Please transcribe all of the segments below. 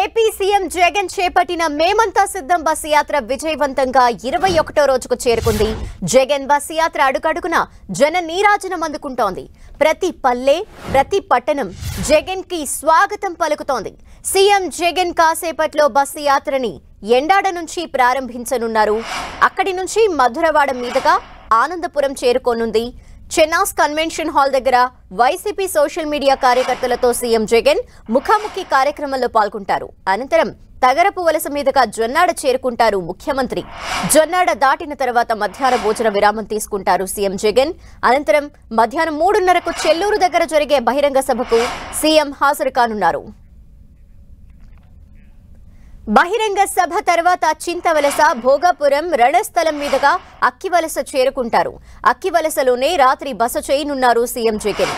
AP CM Jagan చేపట్టిన మేమంతా సిద్ధం బస్సు యాత్ర విజయవంతంగా 21వ రోజుకు చేరుకుంది. జగన్ బస్సు యాత్ర అడుగడుగున జన నీరాజనం అందుకుంటోంది. ప్రతి పల్లె, ప్రతి పట్టణం జగన్ కి స్వాగతం పలుకుతోంది. సీఎం జగన్ కాసేపట్లో బస్సు యాత్రని ఎండాడ నుంచి ప్రారంభించనున్నారు. అక్కడి నుంచి మధురవాడ మీదుగా ఆనందపురం చేరుకోనుంది. చెన్నాస్ కన్వెన్షన్ హాల్ దగ్గర వైసీపీ సోషల్ మీడియా కార్యకర్తలతో సీఎం జగన్ ముఖాముఖి కార్యక్రమంలో పాల్గొంటారు. అనంతరం తగరపు వలస మీదుగా జొన్నాడ చేరుకుంటారు ముఖ్యమంత్రి. జొన్నాడ దాటిన తర్వాత మధ్యాహ్న భోజన విరామం తీసుకుంటారు సీఎం జగన్. అనంతరం మధ్యాహ్నం 3:30కు చెల్లూరు దగ్గర జరిగే బహిరంగ సభకు సీఎం హాజరు కానున్నారు. బహిరంగ సభ తర్వాత చింతవలస, భోగాపురం, రణస్థలం మీదుగా అక్కివలస చేరుకుంటారు. అక్కివలసలోనే రాత్రి బస చేయనున్నారు CM Jagan.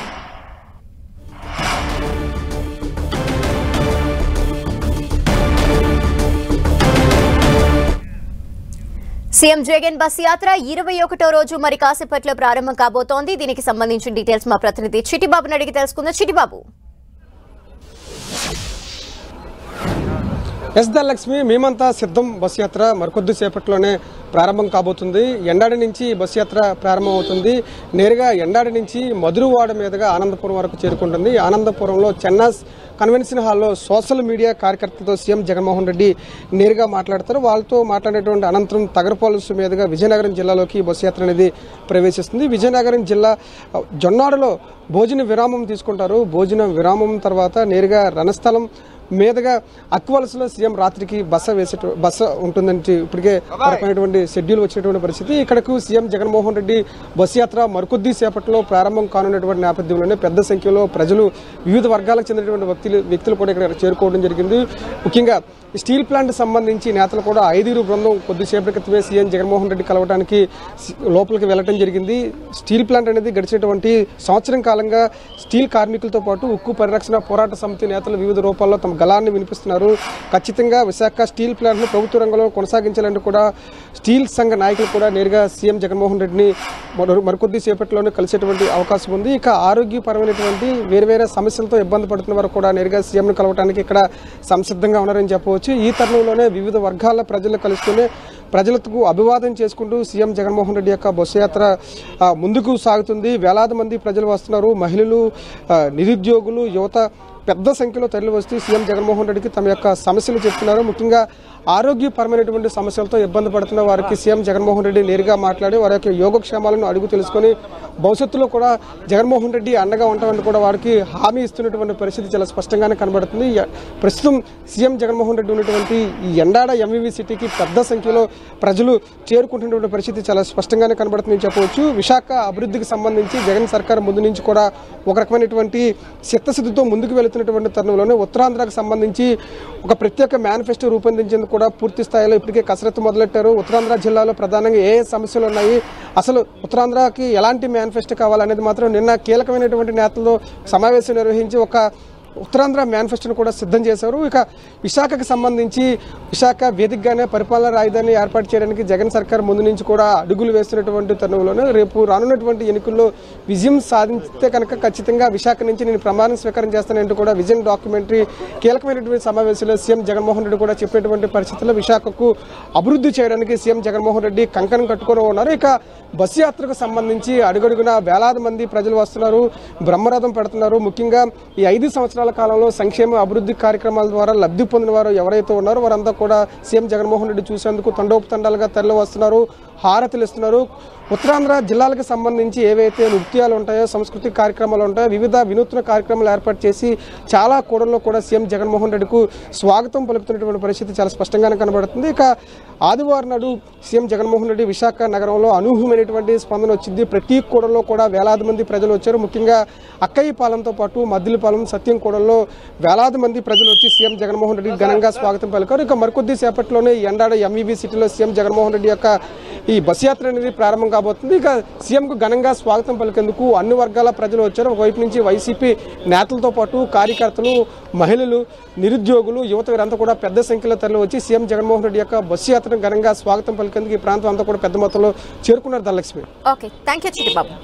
CM Jagan bus యాత్ర 21వ రోజు మరి కాసేపట్లో ప్రారంభం కాబోతోంది. దీనికి సంబంధించిన డీటెయిల్స్ మా ప్రతినిధి చిట్టిబాబుని అడిగి తెలుసుకుందాం. చిట్టిబాబు, ధనలక్ష్మి, మేమంతా సిద్ధం బస్ యాత్ర మరికొద్ది సేపట్లోనే ప్రారంభం కాబోతుంది. ఎండాడి నుంచి బస్ యాత్ర ప్రారంభం అవుతుంది. నేరుగా ఎండాడి నుంచి మధురవాడ మీదుగా ఆనందపురం వరకు చేరుకుంటుంది. ఆనందపురంలో చెన్నాస్ కన్వెన్షన్ హాల్లో సోషల్ మీడియా కార్యకర్తలతో సీఎం జగన్మోహన్ రెడ్డి నేరుగా మాట్లాడతారు. వాళ్ళతో మాట్లాడేటువంటి అనంతరం తగరపాలెం మీదుగా విజయనగరం జిల్లాలోకి బస్ యాత్ర అనేది ప్రవేశిస్తుంది. విజయనగరం జిల్లా జొన్నాడలో భోజన విరామం తీసుకుంటారు. భోజన విరామం తర్వాత నేరుగా రణస్థలం మీదుగా అక్కివలసలో సీఎం రాత్రికి బస ఉంటుందని ఇప్పటికే రకమైనటువంటి షెడ్యూల్ వచ్చినటువంటి పరిస్థితి. ఇక్కడకు సీఎం జగన్మోహన్ రెడ్డి బస్ యాత్ర మరికొద్ది సేపట్లో ప్రారంభం కానున్నటువంటి నేపథ్యంలోనే పెద్ద సంఖ్యలో ప్రజలు, వివిధ వర్గాలకు చెందినటువంటి వ్యక్తులు కూడా ఇక్కడ చేరుకోవడం జరిగింది. ముఖ్యంగా స్టీల్ ప్లాంట్ సంబంధించి నేతలు కూడా 5 బృందం కొద్దిసేపటి క్రితమే సీఎం జగన్మోహన్ రెడ్డి కలవడానికి లోపలికి వెళ్లడం జరిగింది. స్టీల్ ప్లాంట్ అనేది గడిచినటువంటి సంవత్సరం కాలంగా స్టీల్ కార్మికులతో పాటు ఉక్కు పరిరక్షణ పోరాట సమితి నేతలు వివిధ రూపాల్లో తమ గళాన్ని వినిపిస్తున్నారు. ఖచ్చితంగా విశాఖ స్టీల్ ప్లాంట్ను ప్రభుత్వ రంగంలో కొనసాగించాలంటూ కూడా స్టీల్ సంఘ నాయకులు కూడా నేరుగా సీఎం జగన్మోహన్ రెడ్డిని మరికొద్ది సేపట్లోనే కలిసేటువంటి అవకాశం ఉంది. ఇక ఆరోగ్యపరమైనటువంటి వేరే సమస్యలతో ఇబ్బంది పడుతున్న వారు కూడా నేరుగా సీఎంను కలవడానికి ఇక్కడ సంసిద్ధంగా ఉన్నారని చెప్పవచ్చు. ఈ తరుణంలోనే వివిధ వర్గాల ప్రజలు కలుస్తూనే ప్రజలకు అభివాదం చేసుకుంటూ సీఎం జగన్మోహన్ రెడ్డి యొక్క బస్సు యాత్ర ముందుకు సాగుతుంది. వేలాది మంది ప్రజలు వస్తున్నారు. మహిళలు, నిరుద్యోగులు, యువత పెద్ద సంఖ్యలో తరలి వస్తూ సీఎం జగన్మోహన్ రెడ్డికి తమ యొక్క సమస్యలు చెప్తున్నారు. ముఖ్యంగా ఆరోగ్యపరమైనటువంటి సమస్యలతో ఇబ్బంది పడుతున్న వారికి సీఎం జగన్మోహన్ రెడ్డి నేరుగా మాట్లాడి వారి యొక్క యోగక్షేమాలను అడుగు తెలుసుకొని భవిష్యత్తులో కూడా జగన్మోహన్ రెడ్డి అండగా ఉంటామని కూడా వారికి హామీ ఇస్తున్నటువంటి పరిస్థితి చాలా స్పష్టంగానే కనబడుతుంది. ప్రస్తుతం సీఎం జగన్మోహన్ రెడ్డి ఉన్నటువంటి ఈ ఎండాడ ఎంవీవీ సిటీకి పెద్ద సంఖ్యలో ప్రజలు చేరుకుంటున్నటువంటి పరిస్థితి చాలా స్పష్టంగానే కనబడుతుందని చెప్పవచ్చు. విశాఖ అభివృద్ధికి సంబంధించి జగన్ సర్కార్ ముందు నుంచి కూడా ఒక రకమైనటువంటి చిత్తశుద్ధితో ముందుకు వెళుతున్నటువంటి తరుణంలోనే ఉత్తరాంధ్రకు సంబంధించి ఒక ప్రత్యేక మేనిఫెస్టో రూపొందించేందుకు కూడా పూర్తి స్థాయిలో ఇప్పటికే కసరత్తు మొదలెట్టారు. ఉత్తరాంధ్ర జిల్లాలో ప్రధానంగా ఏ సమస్యలు ఉన్నాయి, అసలు ఉత్తరాంధ్రకి ఎలాంటి మేనిఫెస్టో కావాలనేది మాత్రం నిన్న కీలకమైనటువంటి నేతలతో సమావేశం నిర్వహించి ఒక ఉత్తరాంధ్ర మేనిఫెస్టోను కూడా సిద్ధం చేశారు. ఇక విశాఖకు సంబంధించి విశాఖ వేదికగానే పరిపాలనా రాజధాని ఏర్పాటు చేయడానికి జగన్ సర్కార్ ముందు నుంచి కూడా అడుగులు వేస్తున్నటువంటి తరుణంలోనే రేపు రానున్నటువంటి ఎన్నికల్లో విజయం సాధిస్తే కనుక ఖచ్చితంగా విశాఖ నుంచి నేను ప్రమాణ స్వీకారం చేస్తానంటూ కూడా విజన్ డాక్యుమెంటరీ కీలకమైనటువంటి సమావేశంలో సీఎం జగన్మోహన్ రెడ్డి కూడా చెప్పేటువంటి పరిస్థితుల్లో విశాఖకు అభివృద్ధి చేయడానికి సీఎం జగన్మోహన్ రెడ్డి కంకణం కట్టుకొని ఉన్నారు. ఇక బస్సు యాత్రకు సంబంధించి అడుగడుగున వేలాది మంది ప్రజలు వస్తున్నారు, బ్రహ్మరథం పెడుతున్నారు. ముఖ్యంగా ఈ 5 సంవత్సరాల కాలంలో సంక్షేమ అభివృద్ధి కార్యక్రమాల ద్వారా లబ్ధి పొందిన వారు ఎవరైతే ఉన్నారో వారంతా కూడా సీఎం జగన్మోహన్ రెడ్డి చూసేందుకు తండోపతండాలుగా తరలి వస్తున్నారు, హారతులు ఇస్తున్నారు. ఉత్తరాంధ్ర జిల్లాలకు సంబంధించి ఏవైతే నృత్యాలు ఉంటాయో, సాంస్కృతిక కార్యక్రమాలు ఉంటాయో, వివిధ వినూత్న కార్యక్రమాలు ఏర్పాటు చేసి చాలా కూడల్లో కూడా సీఎం జగన్మోహన్ రెడ్డికి స్వాగతం పలుకుతున్నటువంటి పరిస్థితి చాలా స్పష్టంగానే కనబడుతుంది. ఇక ఆదివారం నాడు సీఎం జగన్మోహన్ రెడ్డి విశాఖ నగరంలో అనూహ్యమైనటువంటి స్పందన వచ్చింది. ప్రతి కూడల్లో కూడా వేలాది మంది ప్రజలు వచ్చారు. ముఖ్యంగా అక్కయ్యపాలెంతో పాటు మద్దిలపాలెం, సత్యం కూడల్లో వేలాది మంది ప్రజలు వచ్చి సీఎం జగన్మోహన్ రెడ్డికి ఘనంగా స్వాగతం పలికారు. ఇక మరికొద్ది సేపట్లోనే ఎండాడ ఎంవీవీ సిటీలో సీఎం జగన్మోహన్ రెడ్డి యొక్క ఈ బస్ యాత్ర అనేది ప్రారంభం కాబోతుంది. ఇక సీఎంకు ఘనంగా స్వాగతం పలికేందుకు అన్ని వర్గాల ప్రజలు వచ్చారు. ఒకవైపు నుంచి వైసీపీ నేతలతో పాటు కార్యకర్తలు, మహిళలు, నిరుద్యోగులు, యువత వీరంతా కూడా పెద్ద సంఖ్యలో తరలి వచ్చి సీఎం జగన్మోహన్ రెడ్డి యొక్క బస్సు యాత్రను ఘనంగా స్వాగతం పలికేందుకు ఈ ప్రాంతం అంతా కూడా పెద్ద మొత్తంలో చేరుకున్నారు. ధనలక్ష్మి. Okay, thank you Chittibabu.